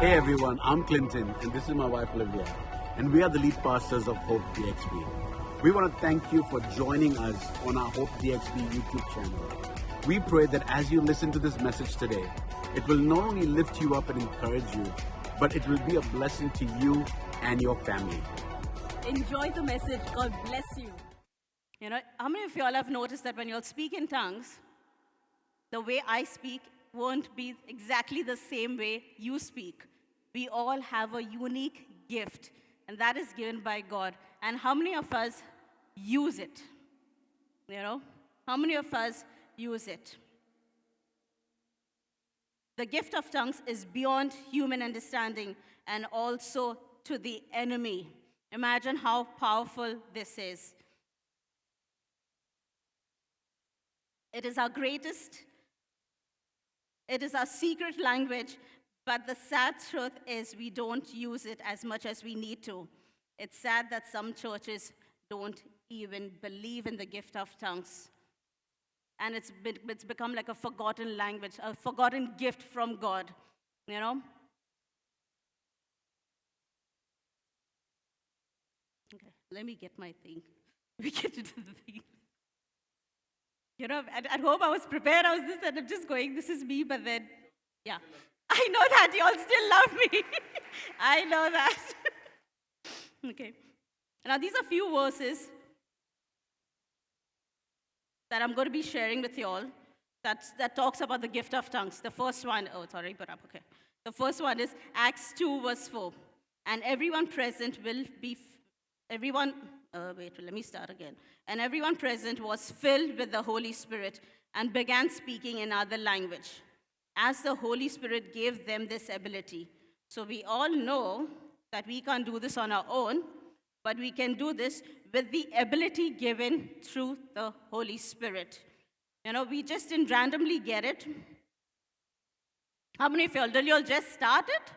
Hey everyone, I'm Clinton and this is my wife Olivia, and we are the lead pastors of Hope DXB. We want to thank you for joining us on our Hope DXB YouTube channel. We pray that as you listen to this message today, it will not only lift you up and encourage you, but it will be a blessing to you and your family. Enjoy the message. God bless you. You know, how many of you all have noticed that when you all speak in tongues, the way I speak won't be exactly the same way you speak. We all have a unique gift, and that is given by God. And how many of us use it? You know, how many of us use it? The gift of tongues is beyond human understanding and also to the enemy. Imagine how powerful this is. It is our secret language, but the sad truth is we don't use it as much as we need to. It's sad that some churches don't even believe in the gift of tongues. And it's become like a forgotten language, a forgotten gift from God, you know? Okay, let me get my thing. We get into the thing. You know, at home I was prepared. I was this, and I'm just going, this is me, but then, yeah. I know that. You all still love me. I know that. Okay. Now, these are few verses that I'm going to be sharing with you all that talks about the gift of tongues. The first one, okay. The first one is Acts 2, verse 4. And everyone present will be, let me start again. And everyone present was filled with the Holy Spirit and began speaking in other language, as the Holy Spirit gave them this ability. So we all know that we can't do this on our own, but we can do this with the ability given through the Holy Spirit. You know, we just didn't randomly get it. How many of y'all, did you all just start it?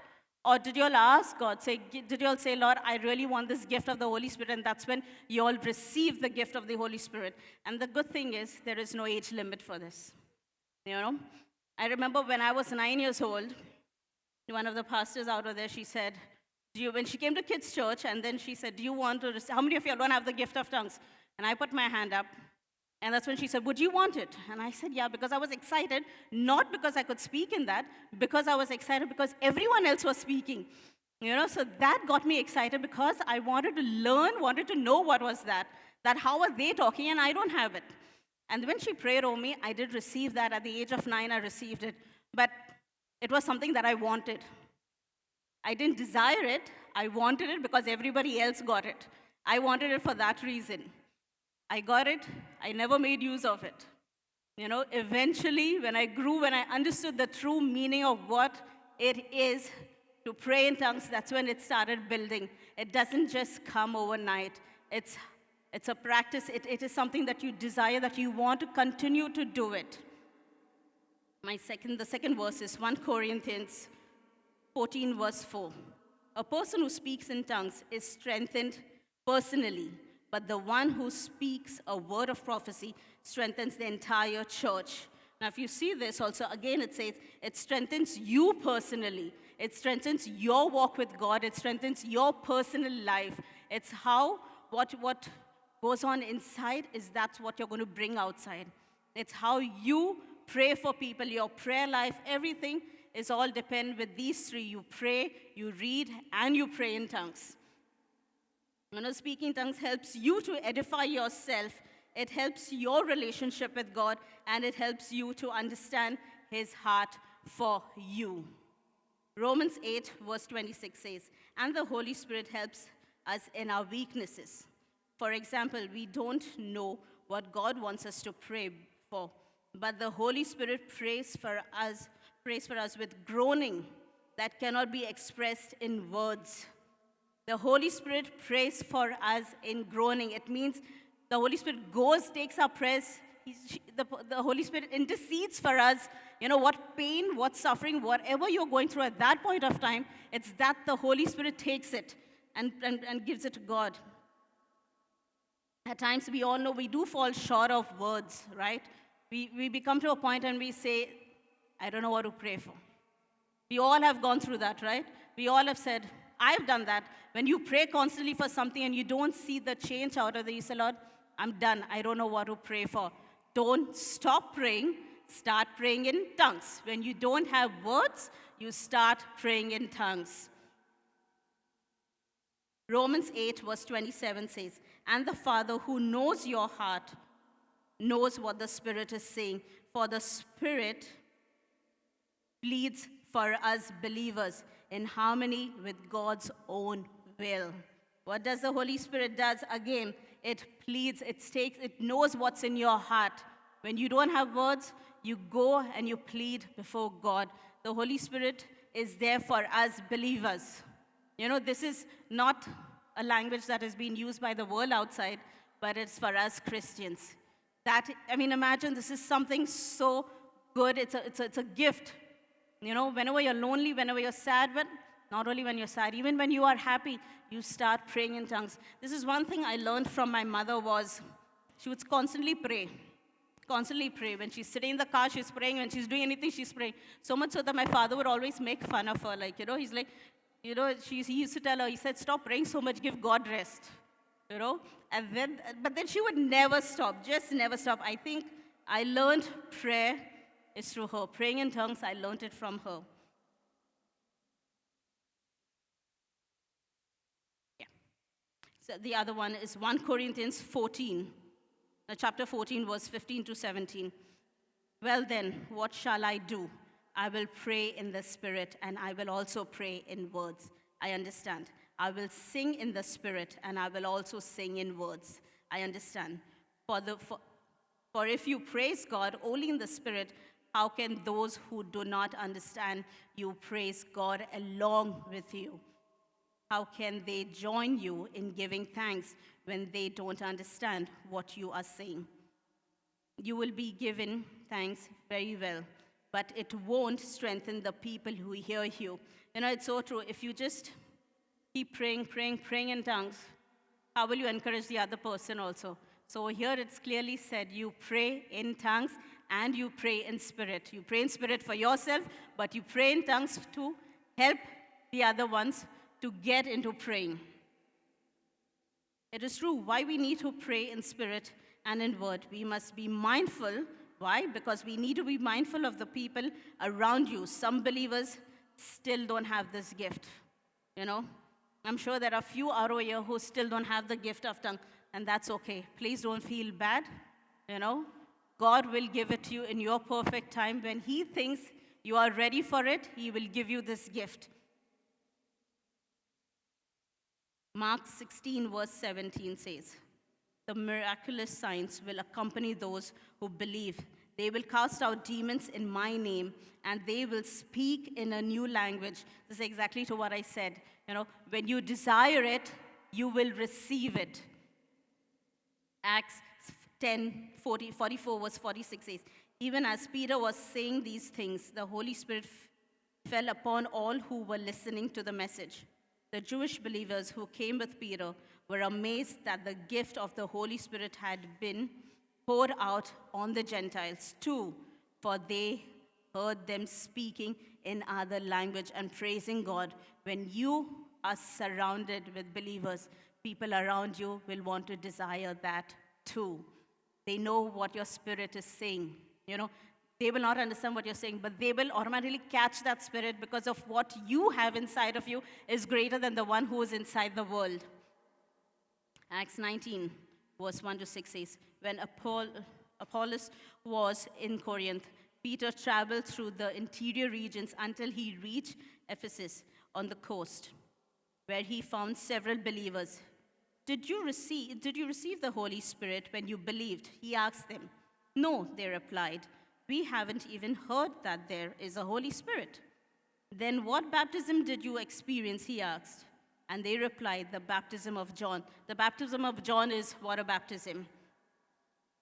Or did you all ask God, did you all say, Lord, I really want this gift of the Holy Spirit, and that's when you all receive the gift of the Holy Spirit. And the good thing is, there is no age limit for this. You know? I remember when I was 9 years old, one of the pastors out of there, she said, when she came to kids' church, and then she said, do you want to receive, how many of you don't have the gift of tongues? And I put my hand up, and that's when she said, would you want it? And I said, yeah, because I was excited, not because I could speak in that, because I was excited because everyone else was speaking. You know, so that got me excited because I wanted to learn, wanted to know what was that how are they talking, and I don't have it. And when she prayed over me, I did receive that. At the age of 9, I received it. But it was something that I wanted. I didn't desire it. I wanted it because everybody else got it. I wanted it for that reason. I got it. I never made use of it. You know, eventually, when I grew, when I understood the true meaning of what it is to pray in tongues, that's when it started building. It doesn't just come overnight. It's a practice. It is something that you desire, that you want to continue to do it. The second verse is 1 Corinthians 14, verse 4. A person who speaks in tongues is strengthened personally, but the one who speaks a word of prophecy strengthens the entire church. Now, if you see this also, again, it says it strengthens you personally. It strengthens your walk with God. It strengthens your personal life. It's how, what goes on inside that's what you're going to bring outside. It's how you pray for people, your prayer life, everything is all depend with these three. You pray, you read, and you pray in tongues. You know, speaking tongues helps you to edify yourself. It helps your relationship with God, and it helps you to understand His heart for you. Romans 8, verse 26 says, and the Holy Spirit helps us in our weaknesses. For example, we don't know what God wants us to pray for, but the Holy Spirit prays for us with groaning that cannot be expressed in words. The Holy Spirit prays for us in groaning. It means the Holy Spirit takes our prayers. The Holy Spirit intercedes for us. You know, what pain, what suffering, whatever you're going through at that point of time, it's that the Holy Spirit takes it and gives it to God. At times, we all know we do fall short of words, right? We become to a point and we say, I don't know what to pray for. We all have gone through that, right? We all have said, I've done that. When you pray constantly for something and you don't see the change out of it, you say, Lord, I'm done. I don't know what to pray for. Don't stop praying. Start praying in tongues. When you don't have words, you start praying in tongues. Romans 8, verse 27 says, and the Father who knows your heart knows what the Spirit is saying, for the Spirit pleads for us believers in harmony with God's own will. What does the Holy Spirit does? Again, it pleads, it knows what's in your heart. When you don't have words, you go and you plead before God. The Holy Spirit is there for us believers. You know, this is not a language that is being used by the world outside, but it's for us Christians. Imagine this is something so good. It's a gift. You know, whenever you're lonely, whenever you're sad, but not only when you're sad, even when you are happy, you start praying in tongues. This is one thing I learned from my mother was she would constantly pray. Constantly pray. When she's sitting in the car, she's praying. When she's doing anything, she's praying. So much so that my father would always make fun of her. Like, you know, he's like, you know, he used to tell her, he said, stop praying so much, give God rest. You know? But then she would never stop, just never stop. I think I learned prayer is through her. Praying in tongues, I learned it from her. Yeah. So the other one is 1 Corinthians 14. Chapter 14, verse 15 to 17. Well then, what shall I do? I will pray in the Spirit, and I will also pray in words. I understand. I will sing in the Spirit, and I will also sing in words. I understand. For if you praise God only in the Spirit, how can those who do not understand you praise God along with you? How can they join you in giving thanks when they don't understand what you are saying? You will be given thanks very well, but it won't strengthen the people who hear you. You know, it's so true. If you just keep praying in tongues, how will you encourage the other person also? So here it's clearly said, you pray in tongues and you pray in spirit. You pray in spirit for yourself, but you pray in tongues to help the other ones to get into praying. It is true. Why we need to pray in spirit and in word? We must be mindful. Why? Because we need to be mindful of the people around you. Some believers still don't have this gift. You know, I'm sure there are a few RO here who still don't have the gift of tongue, and that's okay. Please don't feel bad. You know, God will give it to you in your perfect time. When He thinks you are ready for it, He will give you this gift. Mark 16, verse 17 says, the miraculous signs will accompany those who believe. They will cast out demons in my name, and they will speak in a new language. This is exactly to what I said. You know, when you desire it, you will receive it. Acts 44, verse 46 says, even as Peter was saying these things, the Holy Spirit fell upon all who were listening to the message. The Jewish believers who came with Peter were amazed that the gift of the Holy Spirit had been poured out on the Gentiles too, for they heard them speaking in other language and praising God. When you are surrounded with believers, people around you will want to desire that too. They know what your spirit is saying. You know, they will not understand what you're saying, but they will automatically catch that spirit because of what you have inside of you is greater than the one who is inside the world. Acts 19, verse 1 to 6 says, when Apollos was in Corinth, Peter traveled through the interior regions until he reached Ephesus on the coast, where he found several believers. Did you receive the Holy Spirit when you believed? He asked them. No, they replied. We haven't even heard that there is a Holy Spirit. Then what baptism did you experience? He asked. And they replied, the baptism of John. The baptism of John is water baptism.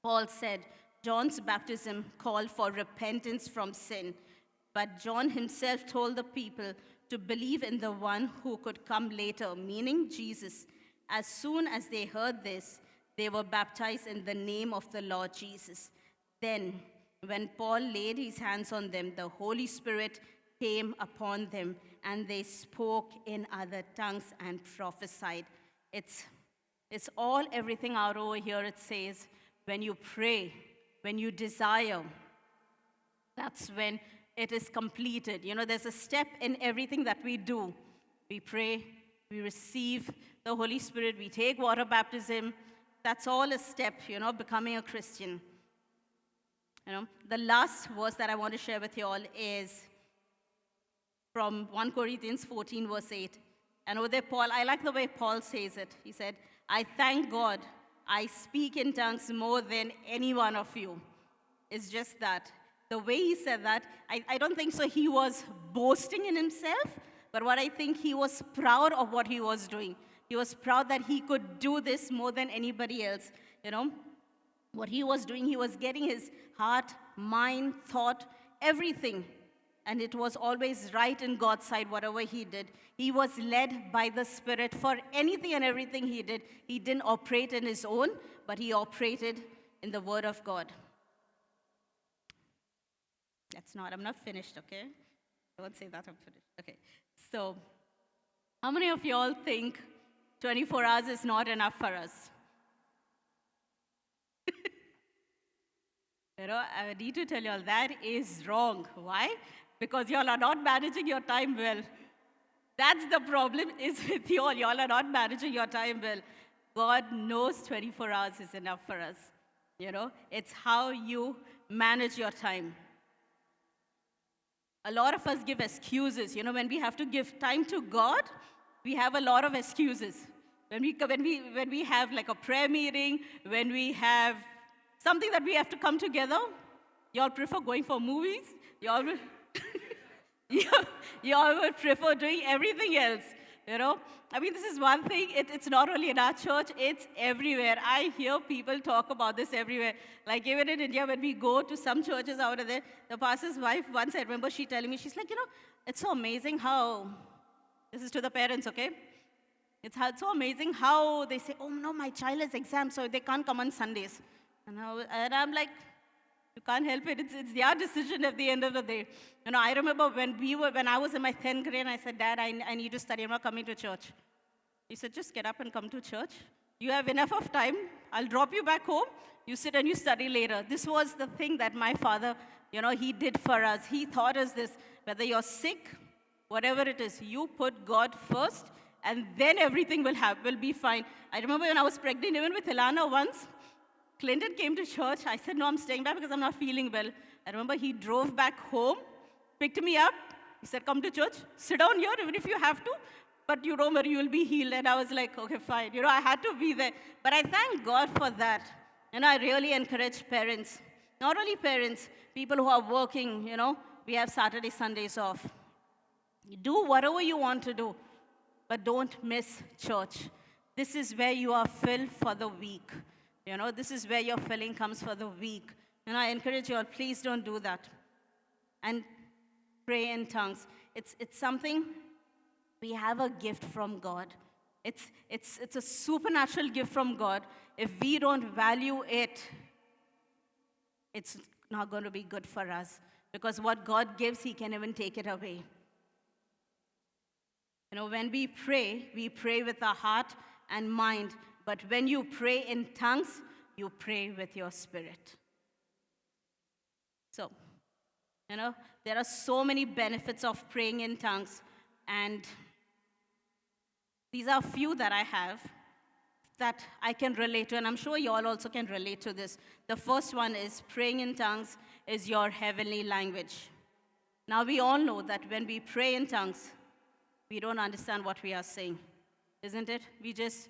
Paul said, John's baptism called for repentance from sin. But John himself told the people to believe in the one who could come later, meaning Jesus. As soon as they heard this, they were baptized in the name of the Lord Jesus. Then, when Paul laid his hands on them, the Holy Spirit came upon them, and they spoke in other tongues and prophesied. It's all everything out over here. It says, when you pray, when you desire, that's when it is completed. There's a step in everything that we do. We pray, we receive the Holy Spirit, we take water baptism. That's all a step, becoming a Christian. The last verse that I want to share with you all is from 1 Corinthians 14, verse 8. And over there, Paul, I like the way Paul says it. He said, I thank God I speak in tongues more than any one of you. It's just that. The way he said that, I don't think so he was boasting in himself, but what I think he was proud of what he was doing. He was proud that he could do this more than anybody else. What he was doing, he was getting his heart, mind, thought, everything. And it was always right in God's side, whatever he did. He was led by the Spirit for anything and everything he did. He didn't operate in his own, but he operated in the Word of God. I'm not finished, okay? Don't say that I'm finished. Okay. So, how many of you all think 24 hours is not enough for us? I need to tell you all that is wrong. Why? Because you all are not managing your time well. That's the problem is with you all. You all are not managing your time well. God knows 24 hours is enough for us. It's how you manage your time. A lot of us give excuses. When we have to give time to God, we have a lot of excuses. When we have like a prayer meeting, when we have something that we have to come together, you all prefer going for movies. You all will, you all would prefer doing everything else. This is one thing. It's not only in our church, it's everywhere. I hear people talk about this everywhere. Like even in India, when we go to some churches out there, the pastor's wife once, I remember she telling me, she's like, it's so amazing how, this is to the parents, okay? It's so amazing how they say, oh no, my child has exam, so they can't come on Sundays. And I'm like, you can't help it. It's their decision at the end of the day. I remember when I was in my 10th grade, and I said, Dad, I need to study. I'm not coming to church. He said, just get up and come to church. You have enough of time. I'll drop you back home. You sit and you study later. This was the thing that my father, he did for us. He taught us this. Whether you're sick, whatever it is, you put God first, and then everything will be fine. I remember when I was pregnant, even with Ilana once, Clinton came to church. I said, no, I'm staying back because I'm not feeling well. I remember he drove back home, picked me up. He said, come to church, sit down here even if you have to, but you don't worry, you'll be healed. And I was like, okay, fine. I had to be there. But I thank God for that. I really encourage parents, not only parents, people who are working, we have Saturday, Sundays off. Do whatever you want to do, but don't miss church. This is where you are filled for the week. This is where your filling comes for the week. I encourage you all, please don't do that. And pray in tongues. It's something, we have a gift from God. It's a supernatural gift from God. If we don't value it, it's not going to be good for us. Because what God gives, He can even take it away. When we pray with our heart and mind. But when you pray in tongues, you pray with your spirit. So, there are so many benefits of praying in tongues. And these are a few that I have that I can relate to. And I'm sure you all also can relate to this. The first one is praying in tongues is your heavenly language. Now, we all know that when we pray in tongues, we don't understand what we are saying. Isn't it? We just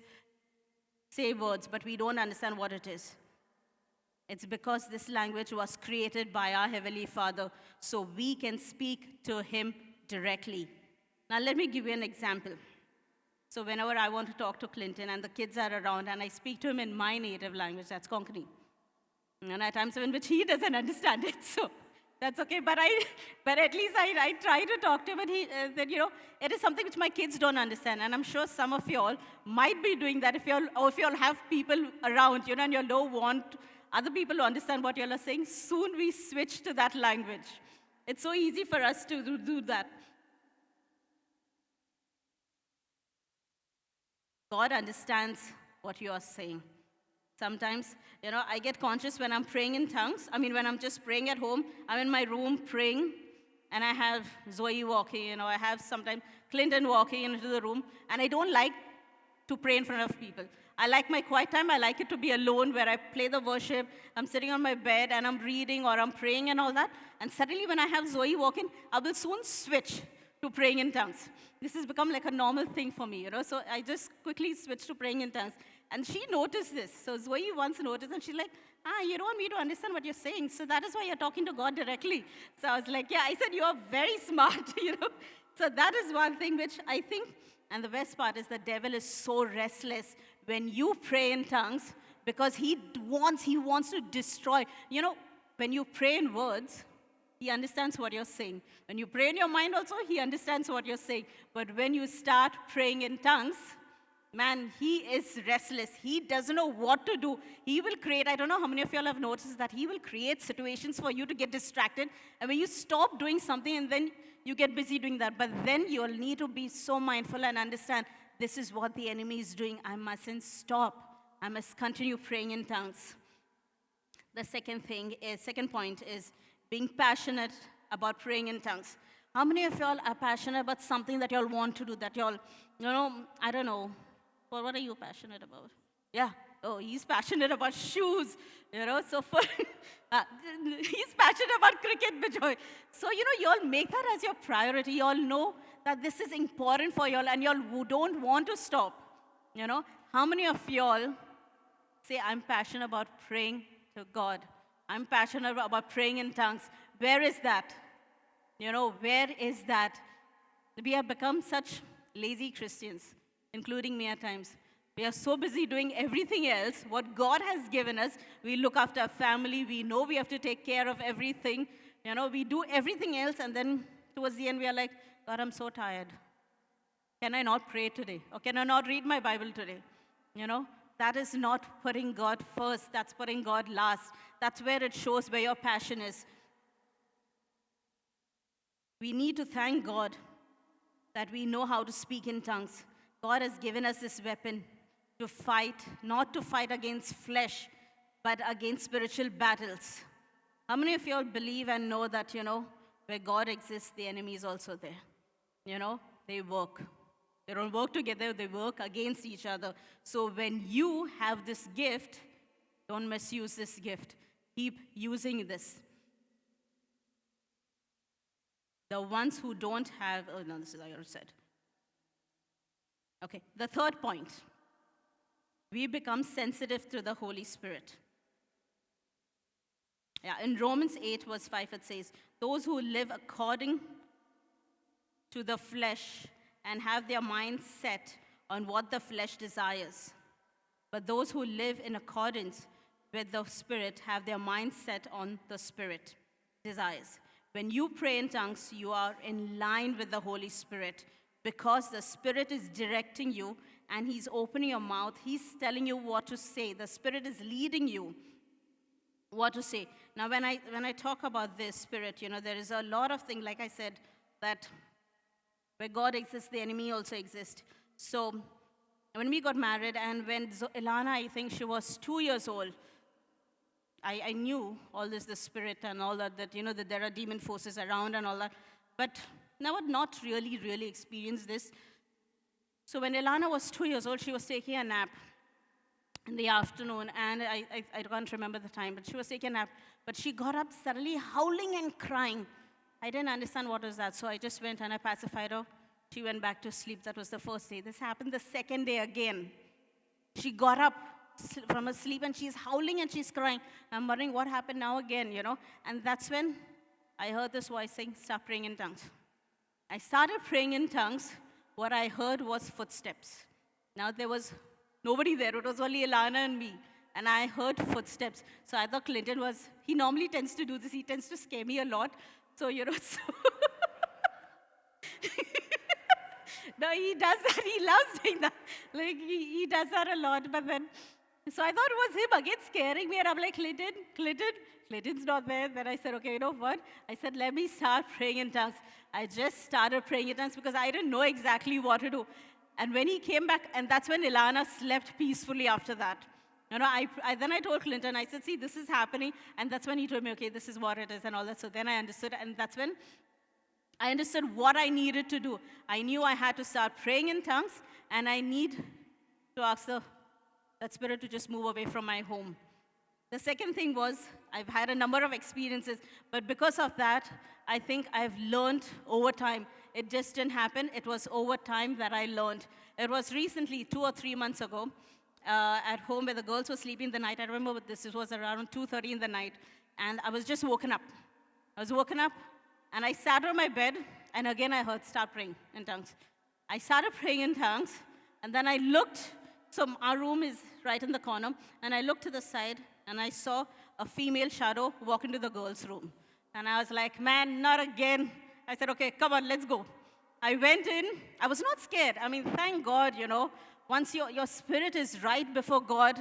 say words, but we don't understand what it is. It's because this language was created by our Heavenly Father, so we can speak to Him directly. Now, let me give you an example. So whenever I want to talk to Clinton and the kids are around and I speak to him in my native language, that's Konkani. And at times in which he doesn't understand it, so that's okay. But at least I try to talk to him, and that it is something which my kids don't understand. And I'm sure some of you all might be doing that if you all have people around, and you don't want other people to understand what you all are saying. Soon we switch to that language. It's so easy for us to do that. God understands what you are saying. Sometimes, I get conscious when I'm praying in tongues. I mean, when I'm just praying at home, I'm in my room praying, and I have Zoe walking, I have sometimes Clinton walking into the room, and I don't like to pray in front of people. I like my quiet time. I like it to be alone where I play the worship. I'm sitting on my bed and I'm reading or I'm praying and all that. And suddenly, when I have Zoe walking, I will soon switch to praying in tongues. This has become like a normal thing for me, So I just quickly switch to praying in tongues. And she noticed this. So Zoe once noticed, and she's like, you don't want me to understand what you're saying. So that is why you're talking to God directly. So I was like, yeah, I said, you're very smart, So that is one thing which I think, and the best part is the devil is so restless when you pray in tongues because he wants to destroy. When you pray in words, he understands what you're saying. When you pray in your mind also, he understands what you're saying. But when you start praying in tongues, man, he is restless. He doesn't know what to do. He will create, I don't know how many of y'all have noticed that he will create situations for you to get distracted. And when you stop doing something and then you get busy doing that. But then you'll need to be so mindful and understand this is what the enemy is doing. I mustn't stop. I must continue praying in tongues. The second point is being passionate about praying in tongues. How many of y'all are passionate about something that y'all want to do, that y'all, I don't know. Well, what are you passionate about? Yeah. Oh, he's passionate about shoes, So he's passionate about cricket, Bijoy. So, y'all make that as your priority. Y'all know that this is important for y'all and y'all don't want to stop, How many of y'all say, I'm passionate about praying to God? I'm passionate about praying in tongues. Where is that? Where is that? We have become such lazy Christians, including me at times. We are so busy doing everything else, what God has given us. We look after our family. We know we have to take care of everything. We do everything else, and then towards the end, we are like, God, I'm so tired. Can I not pray today? Or can I not read my Bible today? That is not putting God first. That's putting God last. That's where it shows where your passion is. We need to thank God that we know how to speak in tongues. God has given us this weapon to fight, not to fight against flesh, but against spiritual battles. How many of you all believe and know that, where God exists, the enemy is also there? They work. They don't work together, they work against each other. So when you have this gift, don't misuse this gift. Keep using this. The ones who don't have, oh no, this is I already said. Okay, the third point. We become sensitive to the Holy Spirit. Yeah, in Romans 8, verse 5, it says, those who live according to the flesh and have their minds set on what the flesh desires. But those who live in accordance with the Spirit have their minds set on the Spirit desires. When you pray in tongues, you are in line with the Holy Spirit because the Spirit is directing you and He's opening your mouth. He's telling you what to say. The Spirit is leading you what to say. Now, when I talk about this Spirit, there is a lot of things, like I said, that where God exists, the enemy also exists. So when we got married and when Ilana, I think she was 2 years old, I knew all this, the Spirit and all that that there are demon forces around and all that. But never not really experienced this. So when Ilana was 2 years old, she was taking a nap in the afternoon, and I can't remember the time, but she was taking a nap. But she got up suddenly howling and crying. I didn't understand what was that, so I just went and I pacified her. She went back to sleep. That was the first day. This happened the second day again. She got up from her sleep and she's howling and she's crying. I'm wondering what happened now again, And that's when I heard this voice saying, start praying in tongues. I started praying in tongues. What I heard was footsteps. Now there was nobody there. It was only Ilana and me. And I heard footsteps. So I thought Clinton he normally tends to do this. He tends to scare me a lot. So, so no, he does that. He loves doing that. Like, he does that a lot. But then So I thought it was him again scaring me, and I'm like, Clinton's not there. Then I said, okay, you know what? I said, let me start praying in tongues. I just started praying in tongues because I didn't know exactly what to do. And when he came back, and that's when Ilana slept peacefully after that. You know, then I told Clinton, I said, see, this is happening. And that's when he told me, okay, this is what it is and all that. So then I understood, and that's when I understood what I needed to do. I knew I had to start praying in tongues, and I need to ask that spirit to just move away from my home. The second thing was, I've had a number of experiences, but because of that, I think I've learned over time. It just didn't happen. It was over time that I learned. It was recently, 2 or 3 months ago, at home where the girls were sleeping the night. I remember this. It was around 2:30 in the night, and I was just woken up. I was woken up, and I sat on my bed, and again I heard, start praying in tongues. I started praying in tongues, and then I looked. So our room is right in the corner, and I looked to the side, and I saw a female shadow walk into the girls' room. And I was like, man, not again. I said, okay, come on, let's go. I went in. I was not scared. I mean, thank God, you know, once your spirit is right before God,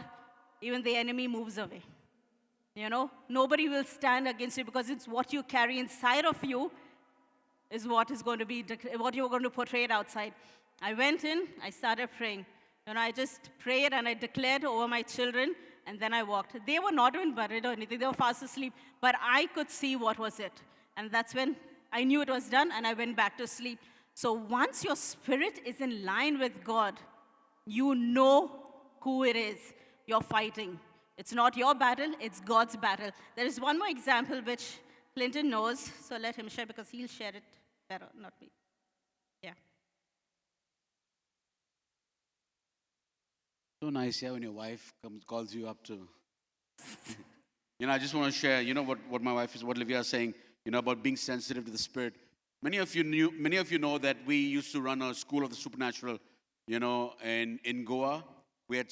even the enemy moves away. You know, nobody will stand against you because it's what you carry inside of you is what is going to be, what you're going to portray it outside. I went in, I started praying. And I just prayed and I declared over my children, and then I walked. They were not even worried or anything. They were fast asleep. But I could see what was it. And that's when I knew it was done, and I went back to sleep. So once your spirit is in line with God, you know who it is you're fighting. It's not your battle, it's God's battle. There is one more example which Clinton knows, so let him share because he'll share it better, not me. Yeah. So nice, yeah, when your wife calls you up to. I just want to share, what my wife what Livia is saying, about being sensitive to the Spirit. Many of you know that we used to run a school of the supernatural, in Goa. We had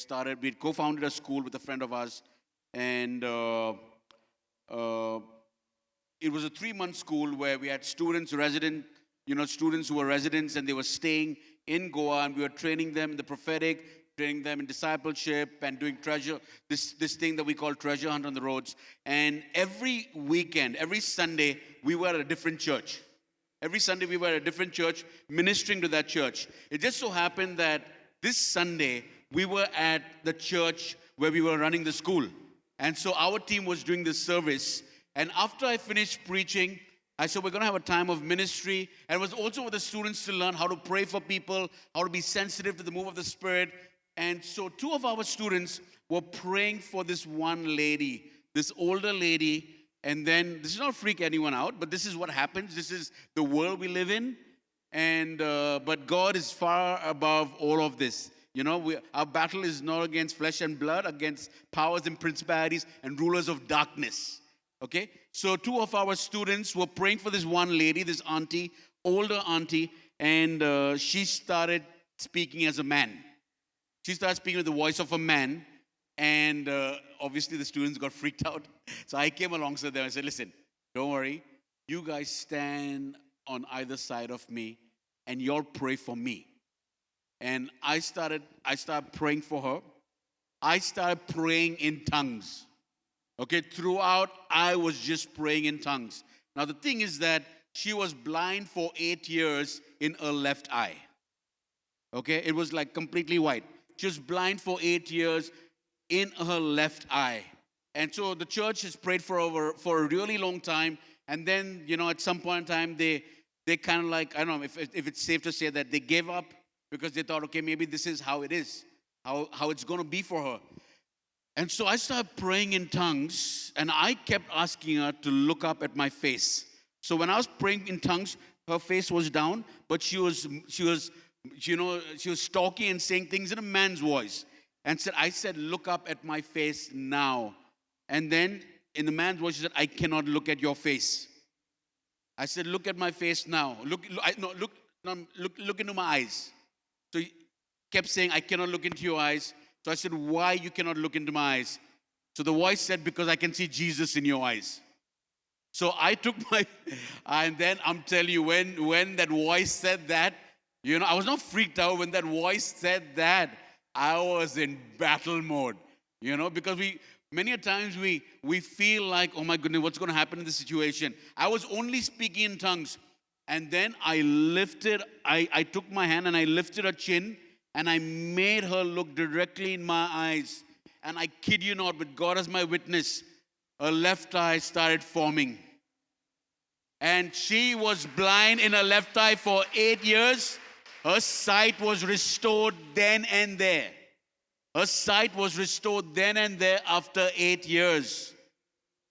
co-founded a school with a friend of ours, and it was a 3-month school where we had students who were residents, and they were staying in Goa, and we were training them in the prophetic, training them in discipleship, and doing this thing that we call treasure hunt on the roads. And every weekend, every Sunday, we were at a different church. Every Sunday, we were at a different church, ministering to that church. It just so happened that this Sunday, we were at the church where we were running the school. And so our team was doing this service. And after I finished preaching, I said, we're going to have a time of ministry. And it was also for the students to learn how to pray for people, how to be sensitive to the move of the Spirit. And so 2 of our students were praying for this one lady, this older lady. And then, this is not freak anyone out, but this is what happens. This is the world we live in. And but God is far above all of this. Our battle is not against flesh and blood, against powers and principalities and rulers of darkness. Okay? So 2 of our students were praying for this one lady, this auntie, older auntie, and she started speaking as a man. She started speaking with the voice of a man, and obviously the students got freaked out. So I came alongside them and said, listen, don't worry. You guys stand on either side of me, and y'all pray for me. And I started praying for her. I started praying in tongues. Okay, throughout, I was just praying in tongues. Now, the thing is that she was blind for 8 years in her left eye. Okay, it was like completely white. She was blind for 8 years in her left eye. And so the church has prayed for a really long time. And then, at some point in time, they kind of like, I don't know if it's safe to say that they gave up because they thought, okay, maybe this is how it is, how it's going to be for her. And so I started praying in tongues, and I kept asking her to look up at my face. So when I was praying in tongues, her face was down, but she was talking and saying things in a man's voice. And I said, look up at my face now. And then in the man's voice, she said, I cannot look at your face. I said, look at my face now. Look into my eyes. So he kept saying, I cannot look into your eyes. So I said, why you cannot look into my eyes? So the voice said, because I can see Jesus in your eyes. So I took and then I'm telling you, when that voice said that, I was not freaked out. When that voice said that, I was in battle mode. Because many a times we feel like, oh my goodness, what's going to happen in this situation? I was only speaking in tongues. And then I took my hand and I lifted her chin and I made her look directly in my eyes. And I kid you not, with God as my witness, her left eye started forming. And she was blind in her left eye for 8 years. Her sight was restored then and there. Her sight was restored then and there after 8 years.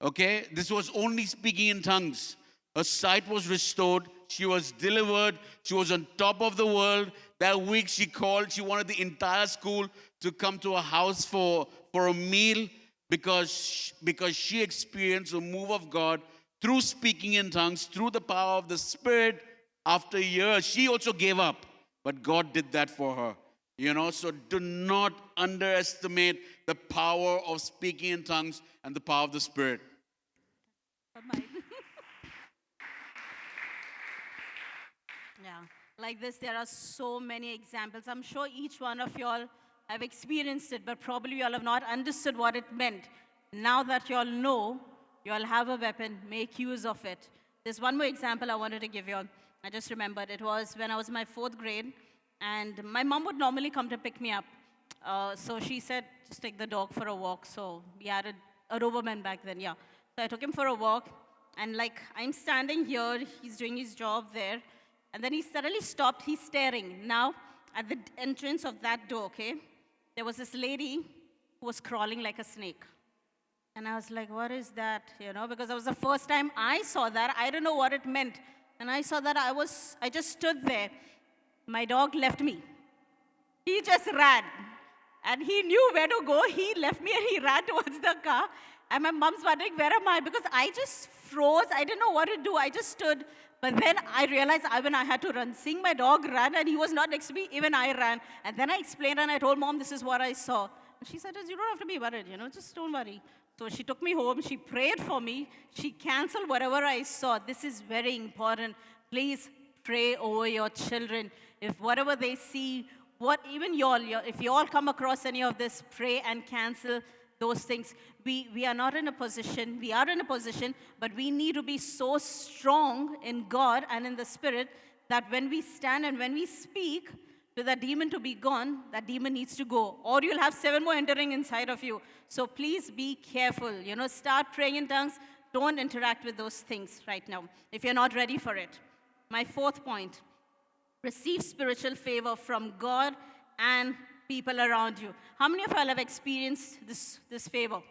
Okay? This was only speaking in tongues. Her sight was restored. She was delivered. She was on top of the world. That week she called. She wanted the entire school to come to her house for a meal because she experienced a move of God through speaking in tongues, through the power of the Spirit. After years, she also gave up. But God did that for her. So do not underestimate the power of speaking in tongues and the power of the Spirit. Yeah, like this, there are so many examples. I'm sure each one of you all have experienced it, but probably you all have not understood what it meant. Now that you all know, you all have a weapon, make use of it. There's one more example I wanted to give you all. I just remembered. It was when I was in my 4th grade, and my mom would normally come to pick me up. So she said, just take the dog for a walk. So we had a Doberman back then, yeah. So I took him for a walk, and like I'm standing here, he's doing his job there, and then he suddenly stopped, he's staring. Now, at the entrance of that door, okay, there was this lady who was crawling like a snake. And I was like, what is that? Because it was the first time I saw that. I didn't know what it meant. And I saw that I just stood there. My dog left me. He just ran. And he knew where to go. He left me and he ran towards the car. And my mom's wondering, where am I? Because I just froze. I didn't know what to do. I just stood. But then I realized when I had to run. Seeing my dog run and he was not next to me, even I ran. And then I explained and I told Mom, this is what I saw. And she said, you don't have to be worried, just don't worry. So she took me home. She prayed for me. She canceled whatever I saw. This is very important. Please pray over your children. If whatever they see, even if you all come across any of this, pray and cancel those things. We are not in a position, we are in a position, but we need to be so strong in God and in the Spirit that when we stand and when we speak to that demon to be gone, that demon needs to go. Or you'll have 7 more entering inside of you. So please be careful. Start praying in tongues. Don't interact with those things right now if you're not ready for it. My 4th point, receive spiritual favor from God and people around you. How many of you have experienced this favor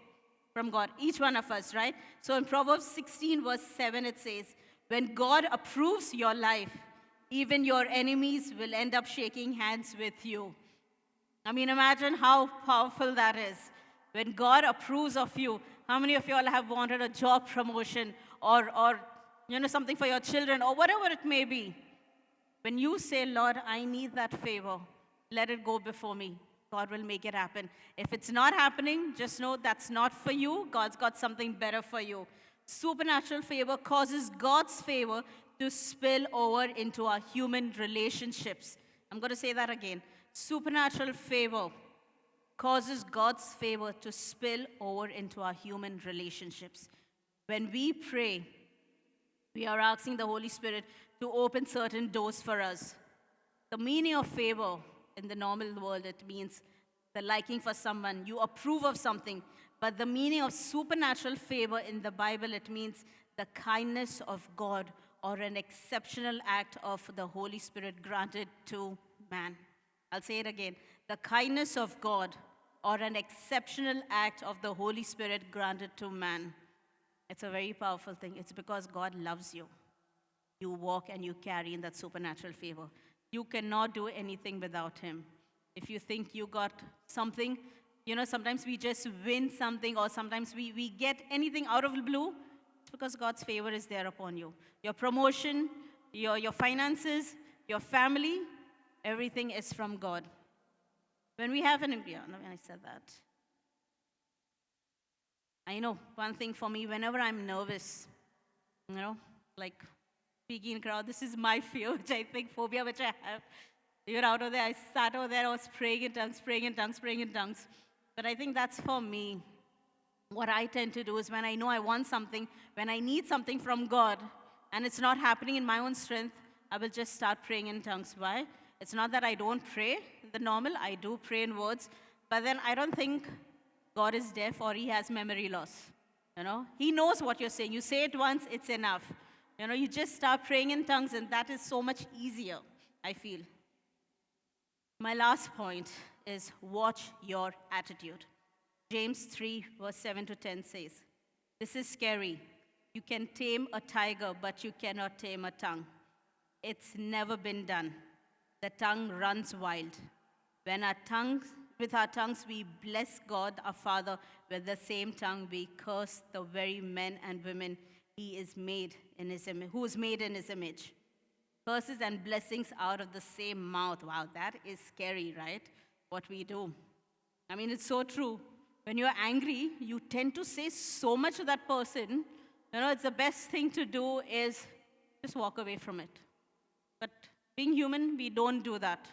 from God? Each one of us, right? So in Proverbs 16 verse 7 it says, when God approves your life, even your enemies will end up shaking hands with you. I mean, imagine how powerful that is. When God approves of you, how many of you all have wanted a job promotion or something for your children or whatever it may be? When you say, Lord, I need that favor, let it go before me. God will make it happen. If it's not happening, just know that's not for you. God's got something better for you. Supernatural favor causes God's favor to spill over into our human relationships. I'm going to say that again. Supernatural favor causes God's favor to spill over into our human relationships. When we pray, we are asking the Holy Spirit to open certain doors for us. The meaning of favor in the normal world, it means the liking for someone. You approve of something. But the meaning of supernatural favor in the Bible, it means the kindness of God or an exceptional act of the Holy Spirit granted to man. I'll say it again. The kindness of God or an exceptional act of the Holy Spirit granted to man. It's a very powerful thing. It's because God loves you. You walk and you carry in that supernatural favor. You cannot do anything without Him. If you think you got something, sometimes we just win something or sometimes we get anything out of the blue. It's because God's favor is there upon you. Your promotion, your finances, your family, everything is from God. When we have I said that. I know one thing for me, whenever I'm nervous, like speaking in crowd, this is my fear, which I think, phobia, which I have. Even out of there, I sat over there, I was praying in tongues, praying in tongues, praying in tongues. But I think that's for me. What I tend to do is when I know I want something, when I need something from God, and it's not happening in my own strength, I will just start praying in tongues. Why? It's not that I don't pray the normal, I do pray in words, but then I don't think God is deaf or he has memory loss. He knows what you're saying. You say it once, it's enough. You just start praying in tongues, and that is so much easier, I feel. My last point is watch your attitude. James 3, verse 7 to 10 says, this is scary. You can tame a tiger, but you cannot tame a tongue. It's never been done. The tongue runs wild. With our tongues we bless God our Father. With the same tongue we curse the very men and women who is made in his image. Curses and blessings out of the same mouth. Wow, that is scary, right? What we do. I mean, it's so true. When you're angry, you tend to say so much to that person. It's the best thing to do is just walk away from it. But being human, we don't do that.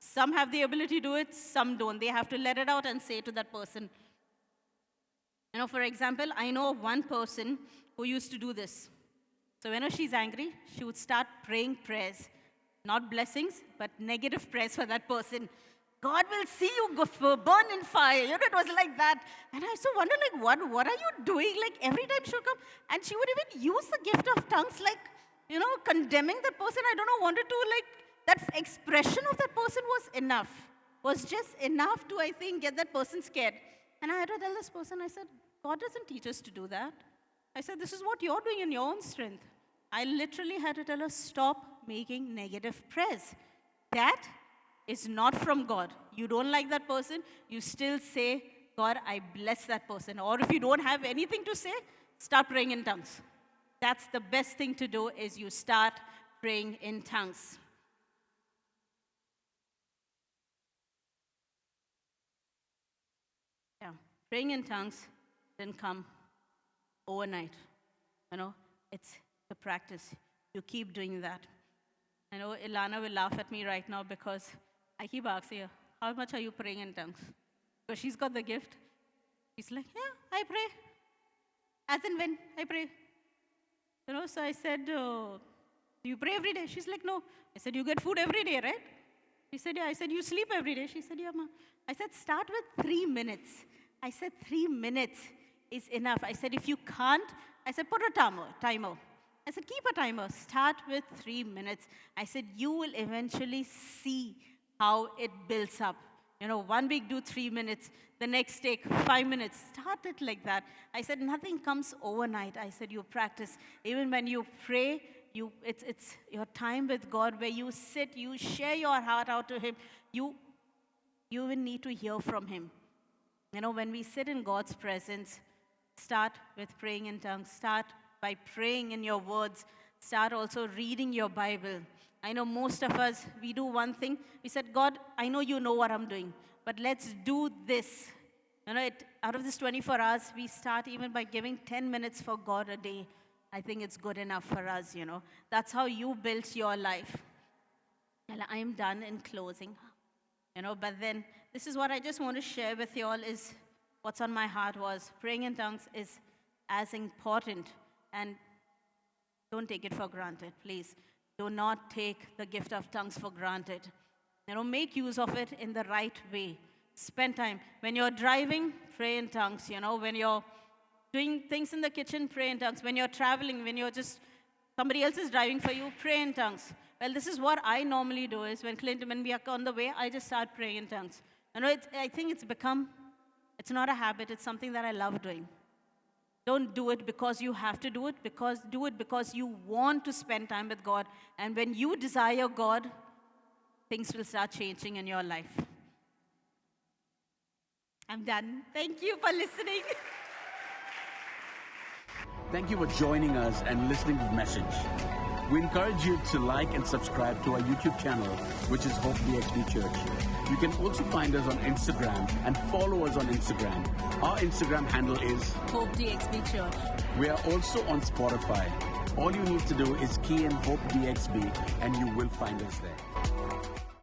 Some have the ability to do it, some don't. They have to let it out and say to that person. For example, I know one person who used to do this. So whenever she's angry, she would start praying prayers. Not blessings, but negative prayers for that person. God will see you burn in fire. It was like that. And I used to wonder, what are you doing? Every time she would come, and she would even use the gift of tongues, condemning that person. I don't know, wanted to, that expression of that person was just enough to, I think, get that person scared. And I had to tell this person, I said, God doesn't teach us to do that. I said, this is what you're doing in your own strength. I literally had to tell her, stop making negative prayers. That is not from God. You don't like that person, you still say, God, I bless that person. Or if you don't have anything to say, start praying in tongues. That's the best thing to do, is you start praying in tongues. Yeah, praying in tongues didn't come overnight. It's the practice. You keep doing that. I know Ilana will laugh at me right now because I keep asking her, how much are you praying in tongues? Because she's got the gift. She's like, yeah, I pray. As in when I pray. So I said, do you pray every day? She's like, no. I said, you get food every day, right? She said, yeah. I said, you sleep every day? She said, yeah, ma. I said, start with 3 minutes. I said, 3 minutes is enough. I said, if you can't, I said, put a timer. I said, keep a timer. Start with 3 minutes. I said, you will eventually see how it builds up. 1 week do 3 minutes, the next take 5 minutes. Start it like that. I said, nothing comes overnight. I said, you practice. Even when you pray, it's your time with God where you sit, you share your heart out to him. You will need to hear from him. When we sit in God's presence, start with praying in tongues. Start by praying in your words. Start also reading your Bible. I know most of us, we do one thing. We said, God, I know you know what I'm doing, but let's do this. Out of this 24 hours, we start even by giving 10 minutes for God a day. I think it's good enough for us, That's how you built your life. And I'm done in closing. But then this is what I just want to share with you all is what's on my heart was praying in tongues is as important, and don't take it for granted, please. Do not take the gift of tongues for granted. Make use of it in the right way. Spend time. When you're driving, pray in tongues. When you're doing things in the kitchen, pray in tongues. When you're traveling, when somebody else is driving for you, pray in tongues. Well, this is what I normally do is when we are on the way, I just start praying in tongues. I think it's not a habit, it's something that I love doing. Don't do it because you have to do it, do it because you want to spend time with God. And when you desire God, things will start changing in your life. I'm done. Thank you for listening. Thank you for joining us and listening to the message. We encourage you to like and subscribe to our YouTube channel, which is Hope DXB Church. You can also find us on Instagram and follow us on Instagram. Our Instagram handle is Hope DXB Church. We are also on Spotify. All you need to do is key in Hope DXB and you will find us there.